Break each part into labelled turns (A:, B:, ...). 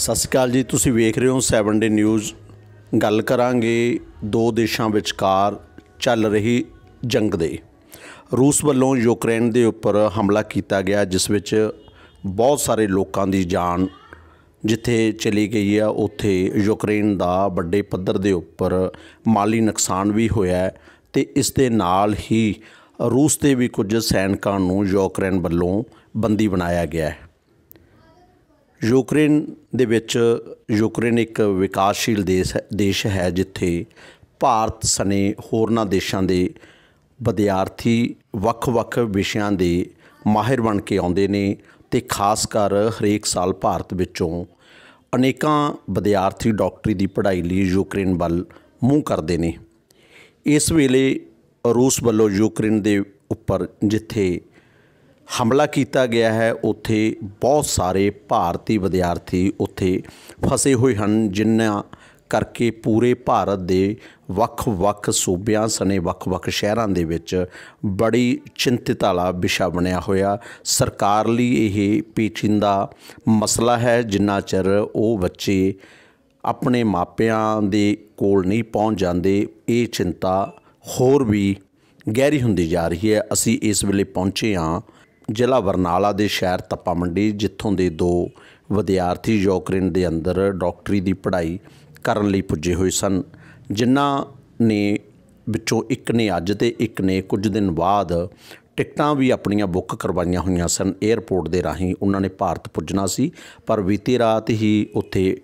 A: ਸਤਿ ਸ਼੍ਰੀ ਅਕਾਲ ਜੀ। ਤੁਸੀਂ ਵੇਖ ਰਹੇ ਹੋ 7 ਡੇ ਨਿਊਜ਼। ਗੱਲ ਕਰਾਂਗੇ ਦੋ ਦੇਸ਼ਾਂ ਵਿਚਕਾਰ ਚੱਲ ਰਹੀ ਜੰਗ ਦੇ। ਰੂਸ ਵੱਲੋਂ ਯੂਕਰੇਨ ਦੇ ਉੱਪਰ ਹਮਲਾ ਕੀਤਾ ਗਿਆ, ਜਿਸ ਵਿੱਚ ਬਹੁਤ ਸਾਰੇ ਲੋਕਾਂ ਦੀ ਜਾਨ ਜਿੱਥੇ ਚਲੀ ਗਈ ਆ, ਉੱਥੇ ਯੂਕਰੇਨ ਦਾ ਵੱਡੇ ਪੱਧਰ ਦੇ ਉੱਪਰ ਮਾਲੀ ਨੁਕਸਾਨ ਵੀ ਹੋਇਆ ਅਤੇ ਇਸ ਦੇ ਨਾਲ ਹੀ ਰੂਸ ਦੇ ਵੀ ਕੁਝ ਸੈਨਿਕਾਂ ਨੂੰ ਯੂਕਰੇਨ ਵੱਲੋਂ ਬੰਦੀ ਬਣਾਇਆ ਗਿਆ ਹੈ। ਯੂਕਰੇਨ ਦੇ ਵਿੱਚ ਯੂਕਰੇਨ ਇੱਕ ਵਿਕਾਸਸ਼ੀਲ ਦੇਸ਼ ਹੈ, ਜਿੱਥੇ ਭਾਰਤ ਸਣੇ ਹੋਰਨਾਂ ਦੇਸ਼ਾਂ ਦੇ ਵਿਦਿਆਰਥੀ ਵੱਖ-ਵੱਖ ਵਿਸ਼ਿਆਂ ਦੇ ਮਾਹਿਰ ਬਣ ਕੇ ਆਉਂਦੇ ਨੇ ਅਤੇ ਖਾਸ ਕਰ ਹਰੇਕ ਸਾਲ ਭਾਰਤ ਵਿੱਚੋਂ ਅਨੇਕਾਂ ਵਿਦਿਆਰਥੀ ਡਾਕਟਰੀ ਦੀ ਪੜ੍ਹਾਈ ਲਈ ਯੂਕਰੇਨ ਵੱਲ ਮੂੰਹ ਕਰਦੇ ਨੇ। ਇਸ ਵੇਲੇ ਰੂਸ ਵੱਲੋਂ ਯੂਕਰੇਨ ਦੇ ਉੱਪਰ ਜਿੱਥੇ ਹਮਲਾ ਕੀਤਾ ਗਿਆ ਹੈ, ਉੱਥੇ ਬਹੁਤ ਸਾਰੇ ਭਾਰਤੀ ਵਿਦਿਆਰਥੀ ਉੱਥੇ ਫਸੇ ਹੋਏ ਹਨ, ਜਿਨ੍ਹਾਂ ਕਰਕੇ ਪੂਰੇ ਭਾਰਤ ਦੇ ਵੱਖ-ਵੱਖ ਸੂਬਿਆਂ ਸਣੇ ਵੱਖ-ਵੱਖ ਸ਼ਹਿਰਾਂ ਦੇ ਵਿੱਚ ਬੜੀ ਚਿੰਤਿਤ ਵਾਲਾ ਵਿਸ਼ਾ ਬਣਿਆ ਹੋਇਆ। ਸਰਕਾਰ ਲਈ ਇਹ ਪੇਚੀਦਾ ਮਸਲਾ ਹੈ। ਜਿੰਨਾ ਚਿਰ ਉਹ ਬੱਚੇ ਆਪਣੇ ਮਾਪਿਆਂ ਦੇ ਕੋਲ ਨਹੀਂ ਪਹੁੰਚ ਜਾਂਦੇ, ਇਹ ਚਿੰਤਾ ਹੋਰ ਵੀ ਗਹਿਰੀ ਹੁੰਦੀ ਜਾ ਰਹੀ ਹੈ। ਅਸੀਂ ਇਸ ਵੇਲੇ ਪਹੁੰਚੇ ਹਾਂ ਜ਼ਿਲ੍ਹਾ ਬਰਨਾਲਾ ਦੇ ਸ਼ਹਿਰ ਤੱਪਾ ਮੰਡੀ, ਜਿੱਥੋਂ ਦੇ ਦੋ ਵਿਦਿਆਰਥੀ ਯੂਕਰੇਨ ਦੇ ਅੰਦਰ ਡਾਕਟਰੀ ਦੀ ਪੜ੍ਹਾਈ ਕਰਨ ਲਈ ਪੁੱਜੇ ਹੋਏ ਸਨ, ਜਿਨ੍ਹਾਂ ਨੇ ਵਿੱਚੋਂ ਇੱਕ ਨੇ ਅੱਜ ਅਤੇ ਇੱਕ ਨੇ ਕੁਝ ਦਿਨ ਬਾਅਦ ਟਿਕਟਾਂ ਵੀ ਆਪਣੀਆਂ ਬੁੱਕ ਕਰਵਾਈਆਂ ਹੋਈਆਂ ਸਨ। ਏਅਰਪੋਰਟ ਦੇ ਰਾਹੀਂ ਉਹਨਾਂ ਨੇ ਭਾਰਤ ਪੁੱਜਣਾ ਸੀ, ਪਰ ਬੀਤੀ ਰਾਤ ਹੀ ਉੱਥੇ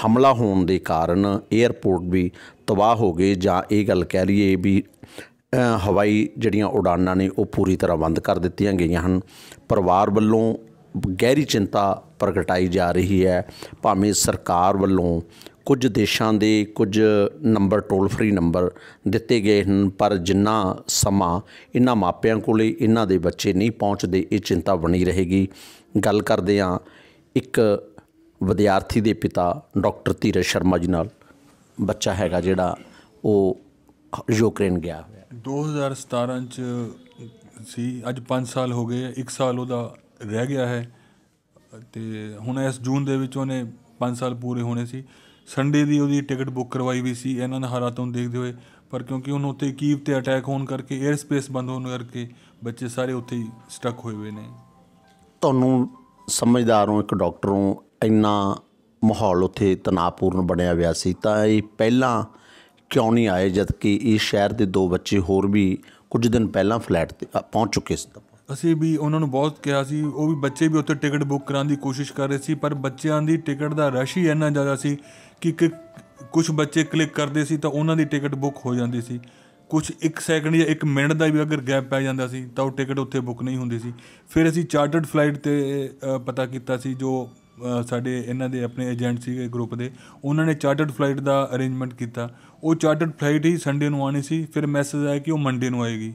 A: ਹਮਲਾ ਹੋਣ ਦੇ ਕਾਰਨ ਏਅਰਪੋਰਟ ਵੀ ਤਬਾਹ ਹੋ ਗਏ, ਜਾਂ ਇਹ ਗੱਲ ਕਹਿ ਲਈਏ ਵੀ ਹਵਾਈ ਜਿਹੜੀਆਂ ਉਡਾਨਾਂ ਨੇ ਉਹ ਪੂਰੀ ਤਰ੍ਹਾਂ ਬੰਦ ਕਰ ਦਿੱਤੀਆਂ ਗਈਆਂ ਹਨ। ਪਰਿਵਾਰ ਵੱਲੋਂ ਗਹਿਰੀ ਚਿੰਤਾ ਪ੍ਰਗਟਾਈ ਜਾ ਰਹੀ ਹੈ। ਭਾਵੇਂ ਸਰਕਾਰ ਵੱਲੋਂ ਕੁਝ ਦੇਸ਼ਾਂ ਦੇ ਕੁਝ ਨੰਬਰ ਟੋਲ ਫਰੀ ਨੰਬਰ ਦਿੱਤੇ ਗਏ ਹਨ, ਪਰ ਜਿੰਨਾ ਸਮਾਂ ਇਹਨਾਂ ਮਾਪਿਆਂ ਕੋਲ ਇਹਨਾਂ ਦੇ ਬੱਚੇ ਨਹੀਂ ਪਹੁੰਚਦੇ, ਇਹ ਚਿੰਤਾ ਬਣੀ ਰਹੇਗੀ। ਗੱਲ ਕਰਦੇ ਹਾਂ ਇੱਕ ਵਿਦਿਆਰਥੀ ਦੇ ਪਿਤਾ ਡਾਕਟਰ ਧੀਰਜ ਸ਼ਰਮਾ ਜੀ ਨਾਲ। ਬੱਚਾ ਹੈਗਾ ਜਿਹੜਾ ਉਹ ਯੂਕਰੇਨ ਗਿਆ ਹੋਇਆ
B: 2017 'ਚ ਸੀ, ਅੱਜ 5 ਸਾਲ ਹੋ ਗਏ। 1 ਸਾਲ ਉਹਦਾ ਰਹਿ ਗਿਆ ਹੈ ਅਤੇ ਹੁਣ ਇਸ ਜੂਨ ਦੇ ਵਿੱਚ ਉਹਨੇ 5 ਸਾਲ ਪੂਰੇ ਹੋਣੇ ਸੀ। ਸੰਡੇ ਦੀ ਉਹਦੀ ਟਿਕਟ ਬੁੱਕ ਕਰਵਾਈ ਵੀ ਸੀ ਇਹਨਾਂ ਦੇ ਹਾਲਾਤਾਂ ਨੂੰ ਦੇਖਦੇ ਹੋਏ, ਪਰ ਕਿਉਂਕਿ ਉਹਨੂੰ ਉੱਥੇ ਕੀਵ 'ਤੇ ਅਟੈਕ ਹੋਣ ਕਰਕੇ ਏਅਰ ਸਪੇਸ ਬੰਦ ਹੋਣ ਕਰਕੇ ਬੱਚੇ ਸਾਰੇ ਉੱਥੇ ਹੀ ਸਟਕ ਹੋਏ ਹੋਏ ਨੇ।
A: ਤੁਹਾਨੂੰ ਸਮਝਦਾਰ ਹੋ, ਇੱਕ ਡਾਕਟਰ ਨੂੰ, ਇੰਨਾ ਮਾਹੌਲ ਉੱਥੇ ਤਣਾਅਪੂਰਨ ਬਣਿਆ ਹੋਇਆ ਸੀ, ਤਾਂ ਇਹ ਪਹਿਲਾਂ ਕਿਉਂ ਨਹੀਂ ਆਏ, ਜਦ ਕਿ ਇਸ ਸ਼ਹਿਰ ਦੇ ਦੋ ਬੱਚੇ ਹੋਰ ਵੀ ਕੁਝ ਦਿਨ ਪਹਿਲਾਂ ਫਲੈਟ 'ਤੇ ਪਹੁੰਚ ਚੁੱਕੇ ਸੀ?
B: ਅਸੀਂ ਵੀ ਉਹਨਾਂ ਨੂੰ ਬਹੁਤ ਕਿਹਾ ਸੀ, ਉਹ ਵੀ ਬੱਚੇ ਵੀ ਉੱਥੇ ਟਿਕਟ ਬੁੱਕ ਕਰਾਉਣ ਦੀ ਕੋਸ਼ਿਸ਼ ਕਰ ਰਹੇ ਸੀ, ਪਰ ਬੱਚਿਆਂ ਦੀ ਟਿਕਟ ਦਾ ਰਸ਼ ਹੀ ਇੰਨਾ ਜ਼ਿਆਦਾ ਸੀ ਕਿ ਕੁਛ ਬੱਚੇ ਕਲਿੱਕ ਕਰਦੇ ਸੀ ਤਾਂ ਉਹਨਾਂ ਦੀ ਟਿਕਟ ਬੁੱਕ ਹੋ ਜਾਂਦੀ ਸੀ। ਕੁਛ 1 ਸੈਕਿੰਡ ਜਾਂ 1 ਮਿੰਟ ਦਾ ਵੀ ਅਗਰ ਗੈਪ ਪੈ ਜਾਂਦਾ ਸੀ ਤਾਂ ਉਹ ਟਿਕਟ ਉੱਥੇ ਬੁੱਕ ਨਹੀਂ ਹੁੰਦੀ ਸੀ। ਫਿਰ ਅਸੀਂ ਚਾਰਟਰਡ ਫਲਾਈਟ 'ਤੇ ਪਤਾ ਕੀਤਾ ਸੀ, ਜੋ ਸਾਡੇ ਇਹਨਾਂ ਦੇ ਆਪਣੇ ਏਜੰਟ ਸੀਗੇ ਗਰੁੱਪ ਦੇ, ਉਹਨਾਂ ਨੇ ਚਾਰਟਰਡ ਫਲਾਈਟ ਦਾ ਅਰੇਂਜਮੈਂਟ ਕੀਤਾ। ਉਹ ਚਾਰਟਰਡ ਫਲਾਈਟ ਹੀ ਸੰਡੇ ਨੂੰ ਆਉਣੀ ਸੀ। ਫਿਰ ਮੈਸੇਜ ਆਇਆ ਕਿ ਉਹ ਮੰਡੇ ਨੂੰ ਆਏਗੀ,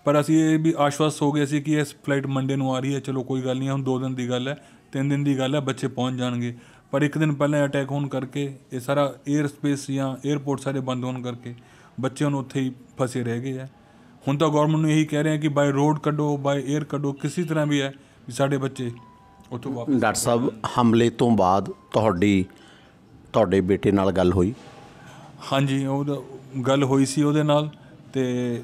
B: ਪਰ ਅਸੀਂ ਇਹ ਵੀ ਆਸ਼ਵਸਤ ਹੋ ਗਏ ਸੀ ਕਿ ਇਸ ਫਲਾਈਟ ਮੰਡੇ ਨੂੰ ਆ ਰਹੀ ਹੈ, ਚਲੋ ਕੋਈ ਗੱਲ ਨਹੀਂ, ਹੁਣ 2 ਦਿਨ ਦੀ ਗੱਲ ਹੈ, 3 ਦਿਨ ਦੀ ਗੱਲ ਹੈ, ਬੱਚੇ ਪਹੁੰਚ ਜਾਣਗੇ। ਪਰ 1 ਦਿਨ ਪਹਿਲਾਂ ਅਟੈਕ ਹੋਣ ਕਰਕੇ ਇਹ ਸਾਰਾ ਏਅਰ ਸਪੇਸ ਜਾਂ ਏਅਰਪੋਰਟ ਸਾਰੇ ਬੰਦ ਹੋਣ ਕਰਕੇ ਬੱਚੇ ਹੁਣ ਉੱਥੇ ਹੀ ਫਸੇ ਰਹਿ ਗਏ ਹੈ। ਹੁਣ ਤਾਂ ਗੌਰਮੈਂਟ ਨੂੰ ਇਹੀ ਕਹਿ ਰਹੇ ਹਾਂ ਕਿ ਬਾਏ ਰੋਡ ਕੱਢੋ, ਬਾਏ ਏਅਰ ਕੱਢੋ, ਕਿਸੇ ਤਰ੍ਹਾਂ ਵੀ ਹੈ ਵੀ ਸਾਡੇ ਬੱਚੇ ਉੱਥੋਂ ਵਾਪਸ।
A: ਡਾਕਟਰ ਸਾਹਿਬ, ਹਮਲੇ ਤੋਂ ਬਾਅਦ ਤੁਹਾਡੇ ਬੇਟੇ ਨਾਲ ਗੱਲ ਹੋਈ?
B: ਹਾਂਜੀ, ਉਹਦਾ ਗੱਲ ਹੋਈ ਸੀ ਉਹਦੇ ਨਾਲ, ਅਤੇ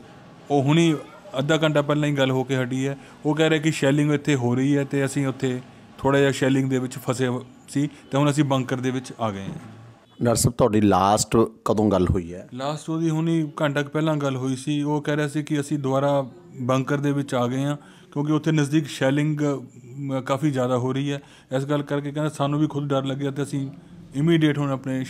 B: ਉਹ ਹੁਣੀ ਅੱਧਾ ਘੰਟਾ ਪਹਿਲਾਂ ਹੀ ਗੱਲ ਹੋ ਕੇ ਹਟੀ ਹੈ। ਉਹ ਕਹਿ ਰਿਹਾ ਕਿ ਸ਼ੈਲਿੰਗ ਇੱਥੇ ਹੋ ਰਹੀ ਹੈ ਅਤੇ ਅਸੀਂ ਉੱਥੇ ਥੋੜ੍ਹਾ ਜਿਹਾ ਸ਼ੈਲਿੰਗ ਦੇ ਵਿੱਚ ਫਸੇ ਸੀ ਅਤੇ ਹੁਣ ਅਸੀਂ ਬੰਕਰ ਦੇ ਵਿੱਚ ਆ ਗਏ ਹਾਂ।
A: ਡਾਕਟਰ ਸਾਹਿਬ, ਤੁਹਾਡੀ ਲਾਸਟ ਕਦੋਂ ਗੱਲ ਹੋਈ ਹੈ?
B: ਲਾਸਟ ਉਹਦੀ ਹੁਣੀ ਘੰਟਾ ਕੁ ਪਹਿਲਾਂ ਗੱਲ ਹੋਈ ਸੀ। ਉਹ ਕਹਿ ਰਿਹਾ ਸੀ ਕਿ ਅਸੀਂ ਦੁਬਾਰਾ ਬੰਕਰ ਦੇ ਵਿੱਚ ਆ ਗਏ ਹਾਂ, ਕਿਉਂਕਿ ਉੱਥੇ ਨਜ਼ਦੀਕ ਸ਼ੈਲਿੰਗ ਕਾਫੀ ਜ਼ਿਆਦਾ ਹੋ ਰਹੀ ਹੈ। ਇਸ ਗੱਲ ਕਰਕੇ ਕਹਿੰਦਾ ਸਾਨੂੰ ਵੀ ਖੁਦ ਡਰ ਲੱਗਿਆ ਅਤੇ ਅਸੀਂ ਇਮੀਡੀਏਟ ਹੁਣ ਆਪਣੇ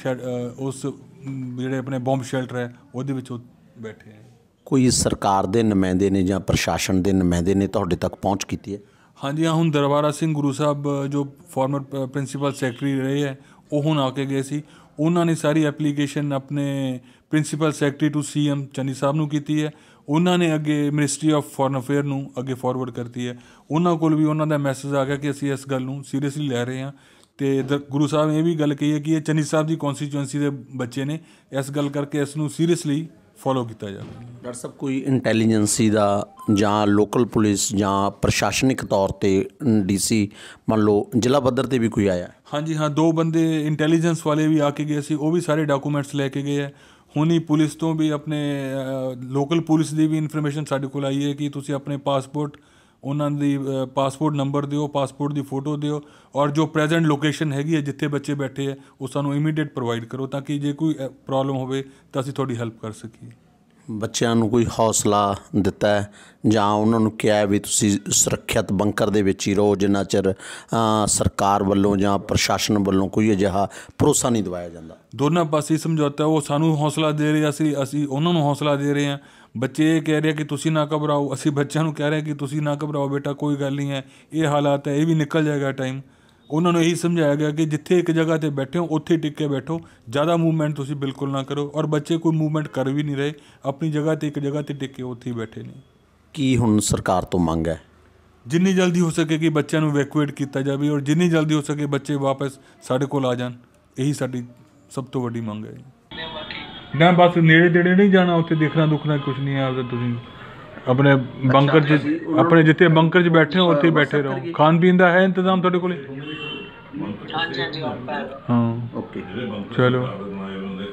B: ਉਸ ਜਿਹੜੇ ਆਪਣੇ ਬੰਬ ਸ਼ੈਲਟਰ ਹੈ ਉਹਦੇ ਵਿੱਚ ਬੈਠੇ ਹਾਂ।
A: ਕੋਈ ਸਰਕਾਰ ਦੇ ਨੁਮਾਇੰਦੇ ਨੇ ਜਾਂ ਪ੍ਰਸ਼ਾਸਨ ਦੇ ਨੁਮਾਇੰਦੇ ਨੇ ਤੁਹਾਡੇ ਤੱਕ ਪਹੁੰਚ ਕੀਤੀ ਹੈ?
B: ਹਾਂਜੀ ਹਾਂ, ਹੁਣ ਦਰਬਾਰਾ ਸਿੰਘ ਗੁਰੂ ਸਾਹਿਬ ਜੋ ਫਾਰਮਰ ਪ੍ਰਿੰਸੀਪਲ ਸੈਕਟਰੀ ਰਹੇ ਹੈ, ਉਹ ਹੁਣ ਆ ਕੇ ਗਏ ਸੀ। ਉਹਨਾਂ ਨੇ ਸਾਰੀ ਐਪਲੀਕੇਸ਼ਨ ਆਪਣੇ principal secretary to CM Channi Sahib ਨੂੰ ਕੀਤੀ ਹੈ। ਉਹਨਾਂ ਨੇ ਅੱਗੇ ਮਿਨਿਸਟਰੀ ਆਫ ਫੋਰਨ ਅਫੇਅਰ ਨੂੰ ਅੱਗੇ ਫਾਰਵਰਡ ਕਰਤੀ ਹੈ। ਉਹਨਾਂ ਕੋਲ ਵੀ ਉਹਨਾਂ ਦਾ ਮੈਸੇਜ ਆ ਗਿਆ ਕਿ ਅਸੀਂ ਇਸ ਗੱਲ ਨੂੰ ਸੀਰੀਅਸਲੀ ਲੈ ਰਹੇ ਹਾਂ। ਅਤੇ ਗੁਰੂ ਸਾਹਿਬ ਨੇ ਇਹ ਵੀ ਗੱਲ ਕਹੀ ਹੈ ਕਿ ਇਹ ਚੰਨੀ ਸਾਹਿਬ ਦੀ ਕੌਂਸਟੀਚੁਐਂਸੀ ਦੇ ਬੱਚੇ ਨੇ, ਇਸ ਗੱਲ ਕਰਕੇ ਇਸ ਨੂੰ ਸੀਰੀਅਸਲੀ ਫੋਲੋ ਕੀਤਾ ਜਾਵੇ।
A: ਡਾਕਟਰ ਸਾਹਿਬ ਕੋਈ ਇੰਟੈਲੀਜੈਂਸੀ ਦਾ ਜਾਂ ਲੋਕਲ ਪੁਲਿਸ ਜਾਂ ਪ੍ਰਸ਼ਾਸਨਿਕ ਤੌਰ 'ਤੇ DC ਮੰਨ ਲਓ ਜ਼ਿਲ੍ਹਾ ਪੱਧਰ 'ਤੇ ਵੀ ਕੋਈ ਆਇਆ?
B: ਹਾਂਜੀ ਹਾਂ, 2 ਬੰਦੇ ਇੰਟੈਲੀਜੈਂਸ ਵਾਲੇ ਵੀ ਆ ਕੇ ਗਏ ਸੀ, ਉਹ ਵੀ ਸਾਰੇ ਡਾਕੂਮੈਂਟਸ ਲੈ ਕੇ ਗਏ ਹੈ। ਹੁਣ ਹੀ ਪੁਲਿਸ ਤੋਂ ਵੀ ਆਪਣੇ ਲੋਕਲ ਪੁਲਿਸ ਦੀ ਵੀ ਇਨਫੋਰਮੇਸ਼ਨ ਸਾਡੇ ਕੋਲ ਆਈ ਹੈ ਕਿ ਤੁਸੀਂ ਆਪਣੇ ਪਾਸਪੋਰਟ ਉਹਨਾਂ ਦੀ ਪਾਸਪੋਰਟ ਨੰਬਰ ਦਿਓ, ਪਾਸਪੋਰਟ ਦੀ ਫੋਟੋ ਦਿਓ, ਔਰ ਜੋ ਪ੍ਰੈਜੈਂਟ ਲੋਕੇਸ਼ਨ ਹੈਗੀ ਹੈ ਜਿੱਥੇ ਬੱਚੇ ਬੈਠੇ ਹੈ ਉਹ ਸਾਨੂੰ ਇਮੀਡੀਏਟ ਪ੍ਰੋਵਾਈਡ ਕਰੋ, ਤਾਂ ਕਿ ਜੇ ਕੋਈ ਪ੍ਰੋਬਲਮ ਹੋਵੇ ਤਾਂ ਅਸੀਂ ਤੁਹਾਡੀ ਹੈਲਪ ਕਰ ਸਕੀਏ।
A: ਬੱਚਿਆਂ ਨੂੰ ਕੋਈ ਹੌਸਲਾ ਦਿੱਤਾ ਹੈ ਜਾਂ ਉਹਨਾਂ ਨੂੰ ਕਿਹਾ ਵੀ ਤੁਸੀਂ ਸੁਰੱਖਿਅਤ ਬੰਕਰ ਦੇ ਵਿੱਚ ਹੀ ਰਹੋ ਜਿੰਨਾ ਚਿਰ ਸਰਕਾਰ ਵੱਲੋਂ ਜਾਂ ਪ੍ਰਸ਼ਾਸਨ ਵੱਲੋਂ ਕੋਈ ਅਜਿਹਾ ਭਰੋਸਾ ਨਹੀਂ ਦਿਵਾਇਆ ਜਾਂਦਾ?
B: ਦੋਨਾਂ ਪਾਸੇ ਸਮਝੌਤਾ, ਉਹ ਸਾਨੂੰ ਹੌਸਲਾ ਦੇ ਰਹੇ, ਅਸੀਂ ਉਹਨਾਂ ਨੂੰ ਹੌਸਲਾ ਦੇ ਰਹੇ ਹਾਂ। ਬੱਚੇ ਇਹ ਕਹਿ ਰਹੇ ਕਿ ਤੁਸੀਂ ਨਾ ਘਬਰਾਓ, ਅਸੀਂ ਬੱਚਿਆਂ ਨੂੰ ਕਹਿ ਰਹੇ ਕਿ ਤੁਸੀਂ ਨਾ ਘਬਰਾਓ ਬੇਟਾ, ਕੋਈ ਗੱਲ ਨਹੀਂ ਹੈ, ਇਹ ਹਾਲਾਤ ਹੈ, ਇਹ ਵੀ ਨਿਕਲ ਜਾਏਗਾ ਟਾਈਮ। ਉਹਨਾਂ ਨੂੰ ਇਹੀ ਸਮਝਾਇਆ ਗਿਆ ਕਿ ਜਿੱਥੇ ਇੱਕ ਜਗ੍ਹਾ 'ਤੇ ਬੈਠੇ ਹੋ ਉੱਥੇ ਟਿਕ ਕੇ ਬੈਠੋ, ਜ਼ਿਆਦਾ ਮੂਵਮੈਂਟ ਤੁਸੀਂ ਬਿਲਕੁਲ ਨਾ ਕਰੋ। ਔਰ ਬੱਚੇ ਕੋਈ ਮੂਵਮੈਂਟ ਕਰ ਵੀ ਨਹੀਂ ਰਹੇ, ਆਪਣੀ ਜਗ੍ਹਾ 'ਤੇ ਇੱਕ ਜਗ੍ਹਾ 'ਤੇ ਟਿਕ ਕੇ ਉੱਥੇ ਹੀ ਬੈਠੇ ਨੇ।
A: ਕੀ ਹੁਣ ਸਰਕਾਰ ਤੋਂ ਮੰਗ ਹੈ?
B: ਜਿੰਨੀ ਜਲਦੀ ਹੋ ਸਕੇ ਕਿ ਬੱਚਿਆਂ ਨੂੰ ਇਵੈਕੂਏਟ ਕੀਤਾ ਜਾਵੇ, ਔਰ ਜਿੰਨੀ ਜਲਦੀ ਹੋ ਸਕੇ ਬੱਚੇ ਵਾਪਸ ਸਾਡੇ ਕੋਲ ਆ ਜਾਣ, ਇਹੀ ਸਾਡੀ ਸਭ ਤੋਂ ਵੱਡੀ ਮੰਗ ਹੈ। ਨਾ ਬਸ ਨੇੜੇ ਤੇੜੇ ਨਹੀਂ ਜਾਣਾ, ਉੱਥੇ ਦੇਖਣਾ ਦੁਖਣਾ ਕੁਛ ਨਹੀਂ ਹੈ। ਤੁਸੀਂ ਆਪਣੇ ਬੰਕਰ 'ਚ, ਆਪਣੇ ਜਿੱਥੇ ਬੰਕਰ 'ਚ ਬੈਠੇ ਹੋ ਉੱਥੇ ਹੀ ਬੈਠੇ ਰਹੋ। ਖਾਣ ਪੀਣ ਦਾ ਹੈ ਇੰਤਜ਼ਾਮ ਤੁਹਾਡੇ ਕੋਲ? ਹਾਂ, ਓਕੇ, ਚਲੋ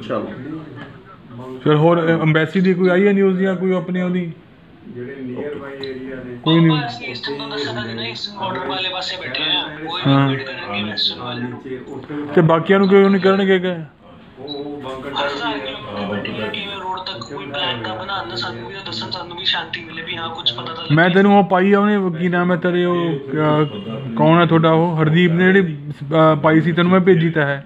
B: ਚਲੋ। ਹੋਰ ਅੰਬੈਸੀ ਦੀ ਕੋਈ ਆਈ ਹੈ ਨਿਊਜ਼ ਜਾਂ ਕੋਈ ਆਪਣੀ ਉਹਦੀ? ਕੋਈ ਨਹੀਂ। ਤੇ ਬਾਕੀਆਂ ਨੂੰ ਕਿਉਂ ਨਹੀਂ ਕਰਨਗੇ? ਕਿ ਮੈਂ ਤੈਨੂੰ ਉਹ ਪਾਈ ਆ ਉਹਨੇ, ਕੀ ਨਾਮ ਹੈ ਤੇਰੇ, ਉਹ ਕੌਣ ਹੈ ਤੁਹਾਡਾ ਉਹ ਹਰਦੀਪ ਨੇ ਜਿਹੜੀ ਪਾਈ ਸੀ ਤੈਨੂੰ ਮੈਂ ਭੇਜੀ ਤਾਂ ਹੈ।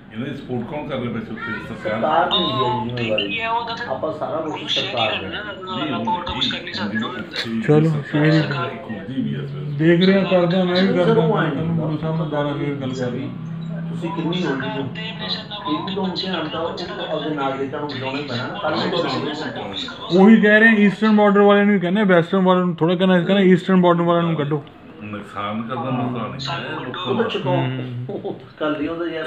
B: ਚਲੋ ਦੇਖ ਰਿਹਾ, ਕਰਦਾ ਮੈਂ ਵੀ ਕਰਦਾ, ਗੁਰੂ ਸਾਹਿਬ ਨਾਲ ਦੁਬਾਰਾ ਫੇਰ ਗੱਲ ਕਰਨੀ। ਤੁਸੀਂ ਕਿੰਨੀ ਉਹੀ ਕਹਿ ਰਹੇ ਈਸਟਰਨ ਬਾਰਡਰ ਵਾਲਿਆਂ ਨੂੰ ਵੀ ਕਹਿੰਦੇ, ਵੈਸਟਰਨ ਬਾਰਡਰ ਨੂੰ ਥੋੜ੍ਹਾ ਕਹਿੰਦਾ ਈਸਟਰਨ ਬਾਰਡਰ ਵਾਲਿਆਂ ਨੂੰ ਕੱਢੋ।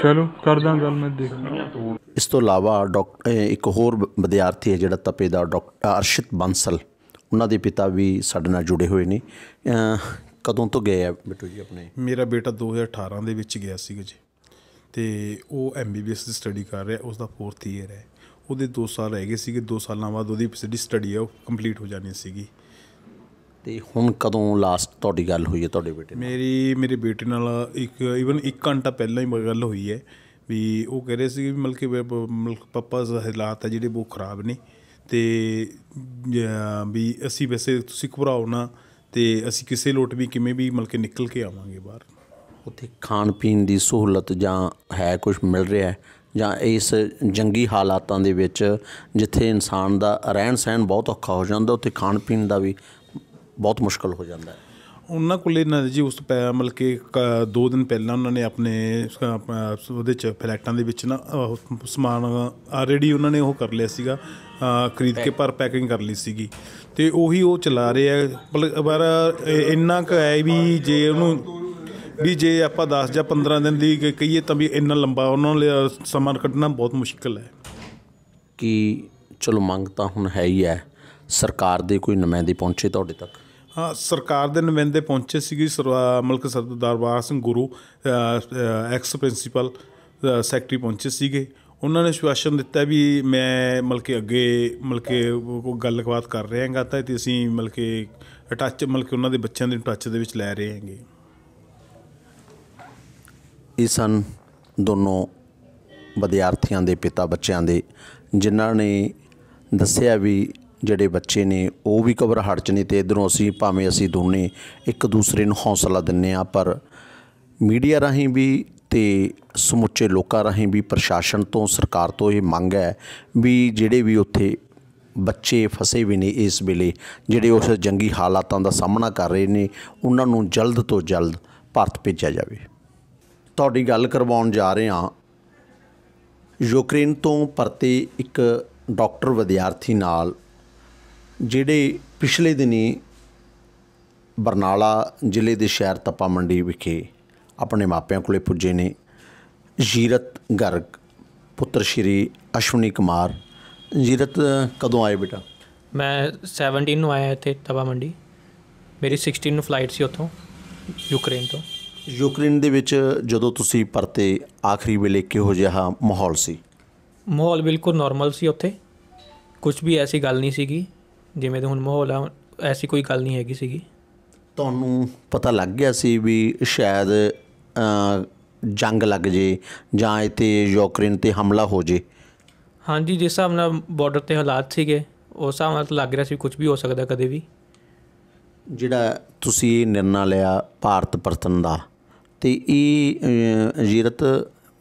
B: ਚਲੋ ਕਰਦਾ ਗੱਲ, ਮੈਂ ਦੇਖਦਾ।
A: ਇਸ ਤੋਂ ਇਲਾਵਾ ਇੱਕ ਹੋਰ ਵਿਦਿਆਰਥੀ ਹੈ ਜਿਹੜਾ ਤਪੇ ਦਾ, ਡਾਕਟਰ ਅਰਸ਼ਿਤ ਬੰਸਲ, ਉਹਨਾਂ ਦੇ ਪਿਤਾ ਵੀ ਸਾਡੇ ਨਾਲ ਜੁੜੇ ਹੋਏ ਨੇ। ਕਦੋਂ ਤੋਂ ਗਏ ਆ ਬਿੱਟੂ ਜੀ ਆਪਣੇ?
C: ਮੇਰਾ ਬੇਟਾ 2018 ਦੇ ਵਿੱਚ ਗਿਆ ਸੀਗਾ ਜੀ, ਅਤੇ ਉਹ MBBS ਦੀ ਸਟੱਡੀ ਕਰ ਰਿਹਾ, ਉਸਦਾ 4th ਈਅਰ ਹੈ। ਉਹਦੇ 2 ਸਾਲ ਰਹਿ ਗਏ ਸੀਗੇ, 2 ਸਾਲਾਂ ਬਾਅਦ ਉਹਦੀ ਜਿਹੜੀ ਸਟੱਡੀ ਹੈ ਉਹ ਕੰਪਲੀਟ ਹੋ ਜਾਣੀ ਸੀਗੀ।
A: ਅਤੇ ਹੁਣ ਕਦੋਂ ਲਾਸਟ ਤੁਹਾਡੀ ਗੱਲ ਹੋਈ ਹੈ ਤੁਹਾਡੇ ਬੇਟੇ ਨਾਲ?
C: ਮੇਰੇ ਬੇਟੇ ਨਾਲ ਈਵਨ 1 ਘੰਟਾ ਪਹਿਲਾਂ ਹੀ ਗੱਲ ਹੋਈ ਹੈ। ਵੀ ਉਹ ਕਹਿ ਰਹੇ ਸੀ ਮਤਲਬ ਕਿ ਪਾਪਾ ਹਾਲਾਤ ਹੈ ਜਿਹੜੇ ਬਹੁਤ ਖ਼ਰਾਬ ਨੇ, ਅਤੇ ਵੀ ਅਸੀਂ ਵੈਸੇ ਤੁਸੀਂ ਘਬਰਾਓ ਨਾ, ਅਤੇ ਅਸੀਂ ਕਿਸੇ ਲੋਟ ਵੀ ਕਿਵੇਂ ਵੀ ਮਤਲਬ ਕਿ ਨਿਕਲ ਕੇ ਆਵਾਂਗੇ ਬਾਹਰ।
A: ਉੱਥੇ ਖਾਣ ਪੀਣ ਦੀ ਸਹੂਲਤ ਜਾਂ ਹੈ ਕੁਛ ਮਿਲ ਰਿਹਾ, ਜਾਂ ਇਸ ਜੰਗੀ ਹਾਲਾਤਾਂ ਦੇ ਵਿੱਚ ਜਿੱਥੇ ਇਨਸਾਨ ਦਾ ਰਹਿਣ ਸਹਿਣ ਬਹੁਤ ਔਖਾ ਹੋ ਜਾਂਦਾ, ਉੱਥੇ ਖਾਣ ਪੀਣ ਦਾ ਵੀ ਬਹੁਤ ਮੁਸ਼ਕਿਲ ਹੋ ਜਾਂਦਾ ਹੈ?
C: ਉਹਨਾਂ ਕੋਲ ਨਾ ਜੀ ਉਸ ਮਤਲਬ ਕਿ 2 ਦਿਨ ਪਹਿਲਾਂ ਉਹਨਾਂ ਨੇ ਆਪਣੇ ਉਹਦੇ 'ਚ ਫਲੈਟਾਂ ਦੇ ਵਿੱਚ ਨਾ ਸਮਾਨ ਆਲਰੇਡੀ ਉਹਨਾਂ ਨੇ ਉਹ ਕਰ ਲਿਆ ਸੀਗਾ, ਖਰੀਦ ਕੇ ਪੈਕਿੰਗ ਕਰ ਲਈ ਸੀਗੀ, ਅਤੇ ਉਹੀ ਉਹ ਚਲਾ ਰਹੇ ਆ। ਮਤਲਬ ਪਰ ਇੰਨਾ ਕੁ ਹੈ ਵੀ ਜੇ ਉਹਨੂੰ ਵੀ ਜੇ ਆਪਾਂ 10 ਜਾਂ 15 ਦਿਨ ਦੀ ਕਹੀਏ ਤਾਂ ਵੀ ਇੰਨਾ ਲੰਬਾ ਉਹਨਾਂ ਲਈ ਸਮਾਂ ਕੱਢਣਾ ਬਹੁਤ ਮੁਸ਼ਕਿਲ ਹੈ।
A: ਕਿ ਚਲੋ ਮੰਗ ਤਾਂ ਹੁਣ ਹੈ ਹੀ ਹੈ, ਸਰਕਾਰ ਦੇ ਕੋਈ ਨੁਮਾਇੰਦੇ ਪਹੁੰਚੇ ਤੁਹਾਡੇ ਤੱਕ?
C: ਹਾਂ, ਸਰਕਾਰ ਦੇ ਨੁਮਾਇੰਦੇ ਪਹੁੰਚੇ ਸੀਗੇ। ਮਤਲਬ ਸਰਦਾਰ ਦਰਬਾਰ ਸਿੰਘ ਗੁਰੂ ਐਕਸ ਪ੍ਰਿੰਸੀਪਲ ਸੈਕਟਰੀ ਪਹੁੰਚੇ ਸੀਗੇ। ਉਹਨਾਂ ਨੇ ਆਸ਼ਵਾਸਨ ਦਿੱਤਾ ਵੀ ਮੈਂ ਮਤਲਬ ਕਿ ਅੱਗੇ ਮਤਲਬ ਕਿ ਗੱਲਬਾਤ ਕਰ ਰਹੇ ਹੈਗਾ, ਤਾਂ ਅਸੀਂ ਮਤਲਬ ਕਿ ਉਹਨਾਂ ਦੇ ਬੱਚਿਆਂ ਦੇ ਟੱਚ ਦੇ ਵਿੱਚ ਲੈ ਰਹੇ ਹੈਗੇ।
A: ਇਹ ਸਨ ਦੋਨੋਂ ਵਿਦਿਆਰਥੀਆਂ ਦੇ ਪਿਤਾ ਬੱਚਿਆਂ ਦੇ, ਜਿਨ੍ਹਾਂ ਨੇ ਦੱਸਿਆ ਵੀ ਜਿਹੜੇ ਬੱਚੇ ਨੇ ਉਹ ਵੀ ਘਬਰਾਹਟ 'ਚ ਨਹੀਂ, ਅਤੇ ਇੱਧਰੋਂ ਭਾਵੇਂ ਅਸੀਂ ਦੋਨੇ ਇੱਕ ਦੂਸਰੇ ਨੂੰ ਹੌਸਲਾ ਦਿੰਦੇ ਹਾਂ, ਪਰ ਮੀਡੀਆ ਰਾਹੀਂ ਵੀ ਅਤੇ ਸਮੁੱਚੇ ਲੋਕਾਂ ਰਾਹੀਂ ਵੀ ਪ੍ਰਸ਼ਾਸਨ ਤੋਂ, ਸਰਕਾਰ ਤੋਂ ਇਹ ਮੰਗ ਹੈ ਵੀ ਜਿਹੜੇ ਵੀ ਉੱਥੇ ਬੱਚੇ ਫਸੇ ਵੀ ਨੇ ਇਸ ਵੇਲੇ, ਜਿਹੜੇ ਉਸ ਜੰਗੀ ਹਾਲਾਤਾਂ ਦਾ ਸਾਹਮਣਾ ਕਰ ਰਹੇ ਨੇ, ਉਹਨਾਂ ਨੂੰ ਜਲਦ ਤੋਂ ਜਲਦ ਭਾਰਤ ਭੇਜਿਆ ਜਾਵੇ। ਤੁਹਾਡੀ ਗੱਲ ਕਰਵਾਉਣ ਜਾ ਰਹੇ ਹਾਂ ਯੂਕਰੇਨ ਤੋਂ ਪਰਤੇ ਇੱਕ ਡਾਕਟਰ ਵਿਦਿਆਰਥੀ ਨਾਲ, ਜਿਹੜੇ ਪਿਛਲੇ ਦਿਨੀਂ ਬਰਨਾਲਾ ਜ਼ਿਲ੍ਹੇ ਦੇ ਸ਼ਹਿਰ ਤਪਾ ਮੰਡੀ ਵਿਖੇ ਆਪਣੇ ਮਾਪਿਆਂ ਕੋਲ ਪੁੱਜੇ ਨੇ। ਜੀਰਤ ਗਰਗ ਪੁੱਤਰ ਸ਼੍ਰੀ ਅਸ਼ਵਨੀ ਕੁਮਾਰ ਜੀਰਤ ਕਦੋਂ ਆਏ ਬੇਟਾ?
D: ਮੈਂ 17 ਨੂੰ ਆਇਆ ਇੱਥੇ ਤਵਾ ਮੰਡੀ। ਮੇਰੀ 16 ਨੂੰ ਫਲਾਈਟ ਸੀ ਉੱਥੋਂ ਯੂਕਰੇਨ ਤੋਂ।
A: ਯੂਕਰੇਨ ਦੇ ਵਿੱਚ ਜਦੋਂ ਤੁਸੀਂ ਪਰਤੇ ਆਖਰੀ ਵੇਲੇ ਕਿਹੋ ਜਿਹਾ ਮਾਹੌਲ ਸੀ?
D: ਮਾਹੌਲ ਬਿਲਕੁਲ ਨੋਰਮਲ ਸੀ ਉੱਥੇ, ਕੁਛ ਵੀ ਐਸੀ ਗੱਲ ਨਹੀਂ ਸੀਗੀ ਜਿਵੇਂ ਦਾ ਹੁਣ ਮਾਹੌਲ ਆ, ਐਸੀ ਕੋਈ ਗੱਲ ਨਹੀਂ ਹੈਗੀ ਸੀਗੀ।
A: ਤੁਹਾਨੂੰ ਪਤਾ ਲੱਗ ਗਿਆ ਸੀ ਵੀ ਸ਼ਾਇਦ ਜੰਗ ਲੱਗ ਜੇ ਜਾਂ ਇੱਥੇ ਯੂਕਰੇਨ 'ਤੇ ਹਮਲਾ ਹੋ ਜੇ?
D: ਹਾਂਜੀ, ਜਿਸ ਹਿਸਾਬ ਨਾਲ ਬਾਰਡਰ 'ਤੇ ਹਾਲਾਤ ਸੀਗੇ ਉਸ ਹਿਸਾਬ ਨਾਲ ਤਾਂ ਲੱਗ ਰਿਹਾ ਸੀ ਕੁਛ ਵੀ ਹੋ ਸਕਦਾ ਕਦੇ ਵੀ।
A: ਜਿਹੜਾ ਤੁਸੀਂ ਇਹ ਨਿਰਣਾ ਲਿਆ ਭਾਰਤ ਪਰਤਣ ਦਾ, ਅਤੇ ਇਹ ਜੀਰਤ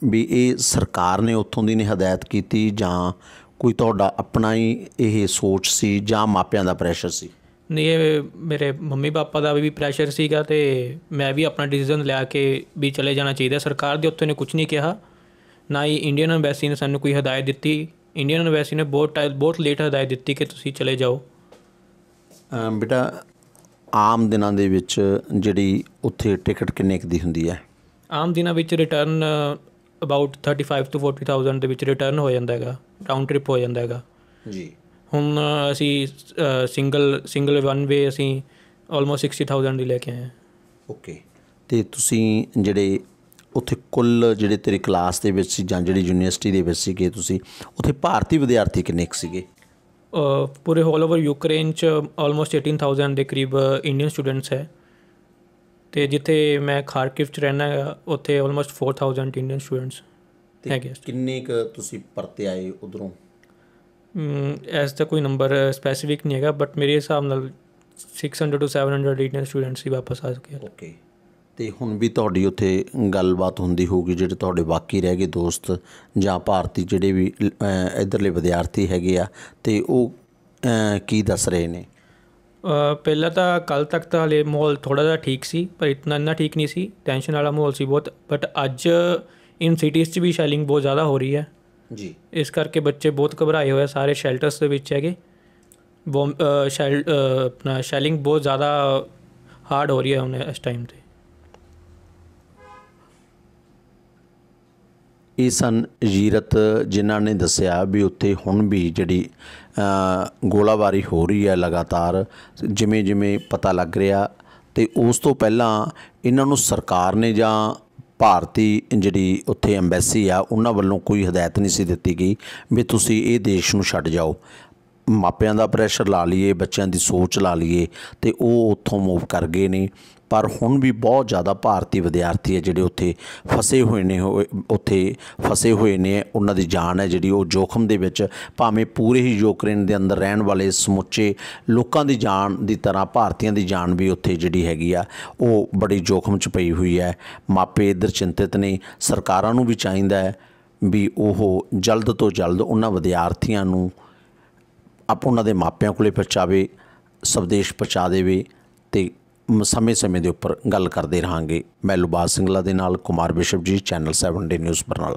A: ਵੀ ਇਹ ਸਰਕਾਰ ਨੇ ਉੱਥੋਂ ਦੀ ਨੇ ਹਦਾਇਤ ਕੀਤੀ ਜਾਂ ਕੋਈ ਤੁਹਾਡਾ ਆਪਣਾ ਹੀ ਇਹ ਸੋਚ ਸੀ ਜਾਂ ਮਾਪਿਆਂ ਦਾ ਪ੍ਰੈਸ਼ਰ ਸੀ?
D: ਨਹੀਂ, ਇਹ ਮੇਰੇ ਮੰਮੀ ਪਾਪਾ ਦਾ ਵੀ ਪ੍ਰੈਸ਼ਰ ਸੀਗਾ ਅਤੇ ਮੈਂ ਵੀ ਆਪਣਾ ਡਿਸੀਜ਼ਨ ਲਿਆ ਕਿ ਵੀ ਚਲੇ ਜਾਣਾ ਚਾਹੀਦਾ। ਸਰਕਾਰ ਦੇ ਉੱਤੇ ਨੇ ਕੁਛ ਨਹੀਂ ਕਿਹਾ, ਨਾ ਹੀ ਇੰਡੀਅਨ ਐਮਬੈਸੀ ਨੇ ਸਾਨੂੰ ਕੋਈ ਹਦਾਇਤ ਦਿੱਤੀ। ਇੰਡੀਅਨ ਐਮਬੈਸੀ ਨੇ ਬਹੁਤ ਲੇਟ ਹਦਾਇਤ ਦਿੱਤੀ ਕਿ ਤੁਸੀਂ ਚਲੇ ਜਾਓ।
A: ਬੇਟਾ ਆਮ ਦਿਨਾਂ ਦੇ ਵਿੱਚ ਜਿਹੜੀ ਉੱਥੇ ਟਿਕਟ ਕਿੰਨੇ ਕੁ ਦੀ ਹੁੰਦੀ ਹੈ?
D: ਆਮ ਦਿਨਾਂ ਵਿੱਚ ਰਿਟਰਨ ਅਬਾਊਟ 35 ਤੋਂ 40,000 ਦੇ ਵਿੱਚ ਰਿਟਰਨ ਹੋ ਜਾਂਦਾ ਹੈਗਾ, ਰਾਊਂਡ ਟ੍ਰਿਪ ਹੋ ਜਾਂਦਾ ਹੈਗਾ
A: ਜੀ।
D: ਹੁਣ ਅਸੀਂ ਸਿੰਗਲ ਵਨ ਵੇ ਅਸੀਂ ਆਲਮੋਸਟ 60,000 ਦੀ ਲੈ ਕੇ ਆਏ ਹਾਂ।
A: ਓਕੇ। ਅਤੇ ਤੁਸੀਂ ਜਿਹੜੇ ਉੱਥੇ ਕੁੱਲ ਜਿਹੜੇ ਤੇਰੀ ਕਲਾਸ ਦੇ ਵਿੱਚ ਸੀ ਜਾਂ ਜਿਹੜੀ ਯੂਨੀਵਰਸਿਟੀ ਦੇ ਵਿੱਚ ਸੀਗੇ ਤੁਸੀਂ, ਉੱਥੇ ਭਾਰਤੀ ਵਿਦਿਆਰਥੀ ਕਿੰਨੇ ਕੁ ਸੀਗੇ?
D: ਪੂਰੇ ਆਲ ਓਵਰ ਯੂਕਰੇਨ 'ਚ ਆਲਮੋਸਟ 18,000 ਦੇ ਕਰੀਬ ਇੰਡੀਅਨ ਸਟੂਡੈਂਟਸ ਹੈ, ਅਤੇ ਜਿੱਥੇ ਮੈਂ ਖਾਰਕਿਵ 'ਚ ਰਹਿੰਦਾ ਹੈਗਾ ਉੱਥੇ ਆਲਮੋਸਟ 4,000 ਇੰਡੀਅਨ ਸਟੂਡੈਂਟਸ ਹੈਗੇ।
A: ਕਿੰਨੇ ਕੁ ਤੁਸੀਂ ਪਰਤੇ ਆਏ ਉੱਧਰੋਂ?
D: ਐਸ ਦਾ ਕੋਈ ਨੰਬਰ ਸਪੈਸੀਫਿਕ ਨਹੀਂ ਹੈਗਾ, ਬਟ ਮੇਰੇ ਹਿਸਾਬ ਨਾਲ 600 to 700 ਇੰਡੀਅਨ ਸਟੂਡੈਂਟਸ ਹੀ ਵਾਪਸ ਆ ਸਕੇ।
A: ਓਕੇ। ਅਤੇ ਹੁਣ ਵੀ ਤੁਹਾਡੀ ਉੱਥੇ ਗੱਲਬਾਤ ਹੁੰਦੀ ਹੋਊਗੀ ਜਿਹੜੇ ਤੁਹਾਡੇ ਬਾਕੀ ਰਹਿ ਗਏ ਦੋਸਤ ਜਾਂ ਭਾਰਤੀ ਜਿਹੜੇ ਵੀ ਇੱਧਰਲੇ ਵਿਦਿਆਰਥੀ ਹੈਗੇ ਆ, ਅਤੇ ਉਹ ਕੀ ਦੱਸ ਰਹੇ ਨੇ?
D: ਪਹਿਲਾਂ ਤਾਂ ਕੱਲ੍ਹ ਤੱਕ ਤਾਂ ਹਾਲੇ ਮਾਹੌਲ ਥੋੜ੍ਹਾ ਜਿਹਾ ਠੀਕ ਸੀ, ਪਰ ਇੰਨਾ ਠੀਕ ਨਹੀਂ ਸੀ, ਟੈਨਸ਼ਨ ਵਾਲਾ ਮਾਹੌਲ ਸੀ ਬਹੁਤ। ਬਟ ਅੱਜ ਇਨ ਸਿਟੀਜ਼ 'ਚ ਵੀ ਸ਼ੈਲਿੰਗ ਬਹੁਤ ਜ਼ਿਆਦਾ ਹੋ ਰਹੀ ਹੈ
A: ਜੀ, ਇਸ
D: ਕਰਕੇ ਬੱਚੇ ਬਹੁਤ ਘਬਰਾਏ ਹੋਏ, ਸਾਰੇ ਸ਼ੈਲਟਰਸ ਦੇ ਵਿੱਚ ਹੈਗੇ। ਆਪਣਾ ਸ਼ੈਲਿੰਗ ਬਹੁਤ ਜ਼ਿਆਦਾ ਹਾਰਡ ਹੋ ਰਹੀ ਹੈ ਹੁਣ ਇਸ ਟਾਈਮ 'ਤੇ।
A: ਇਹ ਸਨ ਜੀਰਤ ਜਿਨ੍ਹਾਂ ਨੇ ਦੱਸਿਆ ਵੀ ਉੱਥੇ ਹੁਣ ਵੀ ਜਿਹੜੀ ਗੋਲਾਬਾਰੀ ਹੋ ਰਹੀ ਹੈ ਲਗਾਤਾਰ, ਜਿਵੇਂ ਜਿਵੇਂ ਪਤਾ ਲੱਗ ਰਿਹਾ। ਅਤੇ ਉਸ ਤੋਂ ਪਹਿਲਾਂ ਇਹਨਾਂ ਨੂੰ ਸਰਕਾਰ ਨੇ ਜਾਂ ਭਾਰਤੀ ਜਿਹੜੀ ਉੱਥੇ ਐਮਬੈਸੀ ਆ ਉਹਨਾਂ ਵੱਲੋਂ ਕੋਈ ਹਦਾਇਤ ਨਹੀਂ ਸੀ ਦਿੱਤੀ ਗਈ ਵੀ ਤੁਸੀਂ ਇਹ ਦੇਸ਼ ਨੂੰ ਛੱਡ ਜਾਓ। ਮਾਪਿਆਂ ਦਾ ਪ੍ਰੈਸ਼ਰ ਲਾ ਲਈਏ, ਬੱਚਿਆਂ ਦੀ ਸੋਚ ਲਾ ਲਈਏ, ਅਤੇ ਉਹ ਉੱਥੋਂ ਮੂਵ ਕਰ ਗਏ ਨੇ। ਪਰ ਹੁਣ ਵੀ ਬਹੁਤ ਜ਼ਿਆਦਾ ਭਾਰਤੀ ਵਿਦਿਆਰਥੀ ਹੈ ਜਿਹੜੇ ਉੱਥੇ ਫਸੇ ਹੋਏ ਨੇ, ਉਹਨਾਂ ਦੀ ਜਾਨ ਹੈ ਜਿਹੜੀ ਉਹ ਜੋਖਮ ਦੇ ਵਿੱਚ, ਭਾਵੇਂ ਪੂਰੇ ਹੀ ਯੂਕਰੇਨ ਦੇ ਅੰਦਰ ਰਹਿਣ ਵਾਲੇ ਸਮੁੱਚੇ ਲੋਕਾਂ ਦੀ ਜਾਨ ਦੀ ਤਰ੍ਹਾਂ ਭਾਰਤੀਆਂ ਦੀ ਜਾਨ ਵੀ ਉੱਥੇ ਜਿਹੜੀ ਹੈਗੀ ਆ ਉਹ ਬੜੀ ਜੋਖਮ 'ਚ ਪਈ ਹੋਈ ਹੈ। ਮਾਪੇ ਇੱਧਰ ਚਿੰਤਿਤ ਨੇ। ਸਰਕਾਰਾਂ ਨੂੰ ਵੀ ਚਾਹੀਦਾ ਹੈ ਵੀ ਉਹ ਜਲਦ ਤੋਂ ਜਲਦ ਉਹਨਾਂ ਵਿਦਿਆਰਥੀਆਂ ਨੂੰ ਉਹਨਾਂ ਦੇ ਮਾਪਿਆਂ ਕੋਲੇ ਪਹੁੰਚਾਵੇ, ਸਵਦੇਸ਼ ਪਹੁੰਚਾ ਦੇਵੇ। ਅਤੇ ਸਮੇਂ ਦੇ ਉੱਪਰ ਗੱਲ ਕਰਦੇ ਰਹਾਂਗੇ। ਮੈਂ ਲੁਬਾਸ ਸਿੰਗਲਾ ਦੇ ਨਾਲ ਕੁਮਾਰ ਬਿਸ਼ਪ ਜੀ, ਚੈਨਲ 7 ਡੇ ਨਿਊਜ਼ ਬਰਨਾਲਾ।